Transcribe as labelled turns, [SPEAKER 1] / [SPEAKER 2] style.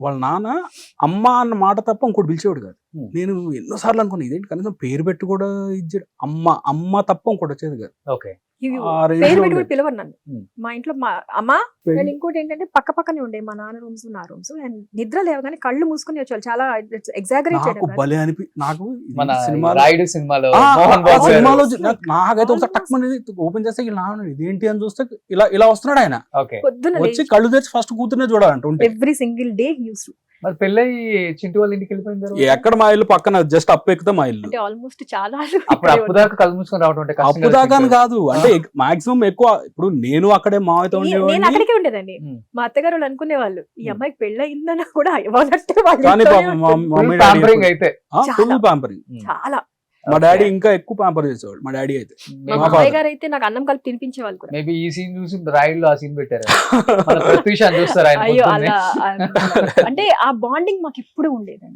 [SPEAKER 1] వాళ్ళ నాన్న అమ్మ అన్న మాట తప్ప ఇంకోటి పిలిచేవాడు కాదు.
[SPEAKER 2] Hmm.
[SPEAKER 1] నేను ఎన్నోసార్లు అనుకున్నా ఇదేంటి కనీసం పేరు పెట్టి కూడా ఇచ్చాడు. అమ్మ తప్ప ఇంకోటి వచ్చేది కాదు.
[SPEAKER 2] ఓకే.
[SPEAKER 1] ఆ range
[SPEAKER 3] పేరు
[SPEAKER 1] లో
[SPEAKER 3] పెట్టి కూడా
[SPEAKER 1] ఉండేది.
[SPEAKER 3] పిలవరు నన్ను.
[SPEAKER 2] Hmm.
[SPEAKER 3] మా ఇంట్లో మా అమ్మ
[SPEAKER 1] పేరు-
[SPEAKER 3] అండ్ ఇంకోటి ఏంటంటే పక్క పక్కనే ఉండే మా నాన్న రూమ్స్ నా రూమ్స్ అండ్ నిద్ర లేవగానే కళ్ళు మూసుకుని వచ్చేవాళ్ళు. చాలా ఎగ్జాగరేట్
[SPEAKER 1] నాకు
[SPEAKER 3] చేయడం కాదు.
[SPEAKER 1] భలే నాకు ఇది
[SPEAKER 2] మన
[SPEAKER 1] సినిమాలో
[SPEAKER 2] రాయుడు సినిమాలో
[SPEAKER 1] ఆ,
[SPEAKER 2] మోహన్
[SPEAKER 1] ఆ
[SPEAKER 2] బాబు గారు.
[SPEAKER 1] సినిమాలో నాకైతే ఒకసారి
[SPEAKER 3] Almost.
[SPEAKER 1] టక్మని ఓపెన్ చేస్తే ఇలా నాన్న ఇదేంటి అని చూస్తే ఇలా వస్తున్నాడు ఆయన.
[SPEAKER 2] ఓకే.
[SPEAKER 3] పొద్దున
[SPEAKER 1] వచ్చి కళ్ళు తెరిచి ఫస్ట్ కూతుర్నే చూడాలంట ఉంటే.
[SPEAKER 3] Every single day use to
[SPEAKER 2] మరి పెళ్ళై చింటూ వాళ్ళ ఇంటికి వెళ్ళిపోయిన తర్వాత
[SPEAKER 1] ఎక్కడ మా ఇల్లు పక్కన జస్ట్ అప్పు ఎక్కుతా మా ఇల్లు.
[SPEAKER 3] అంటే ఆల్మోస్ట్ చాలా
[SPEAKER 2] అప్పుడు అప్పు దాకా కళ్ళు మూసుకొని రావడం అంటే కష్టం
[SPEAKER 1] అప్పు
[SPEAKER 2] కదా
[SPEAKER 1] దాకా అని
[SPEAKER 2] చింటూ?
[SPEAKER 1] కాదు అంటే మాక్సిమం ఎక్కువ ఇప్పుడు నేను అక్కడే మావయ్యతో
[SPEAKER 3] నేను
[SPEAKER 1] ఉండేవాడిని.
[SPEAKER 3] అక్కడికే ఉండేదండి.
[SPEAKER 2] Hmm.
[SPEAKER 3] మా అత్తగారు వాళ్ళు అనుకునేవాళ్ళు ఈ
[SPEAKER 2] Hmm.
[SPEAKER 3] అమ్మాయికి పెళ్ళయిందని కూడా ఇవ్వాలంటే వాళ్ళు
[SPEAKER 1] కానీ
[SPEAKER 3] ఇంట్లోనే
[SPEAKER 1] పాపం
[SPEAKER 3] ఉంటుంది.
[SPEAKER 1] మమ్మీ
[SPEAKER 2] Full pampering అయితే.
[SPEAKER 1] ఫుల్
[SPEAKER 3] చాలా.
[SPEAKER 1] పాంపరింగ్.
[SPEAKER 3] చాలా
[SPEAKER 1] మా డాడీ ఇంకా ఎక్కువ పాంపర్ చేసేవాడు. మా డాడీ అయితే
[SPEAKER 3] మా
[SPEAKER 1] మా
[SPEAKER 3] మామయ్య
[SPEAKER 1] father.
[SPEAKER 3] గారు అయితే నాకు అన్నం కలిపి తినిపించేవాళ్ళు కూడా.
[SPEAKER 2] మేబీ ఈ సీన్ చూసి రాయుడులో ఆ సీన్ పెట్టారు. మన ప్రతి విషయాన్ని చూస్తారు ఆయన
[SPEAKER 3] అయ్యో
[SPEAKER 2] పొద్దున్నే.
[SPEAKER 3] అలా అంటే ఆ బాండింగ్ మాకు ఇప్పుడు ఉండేదండి.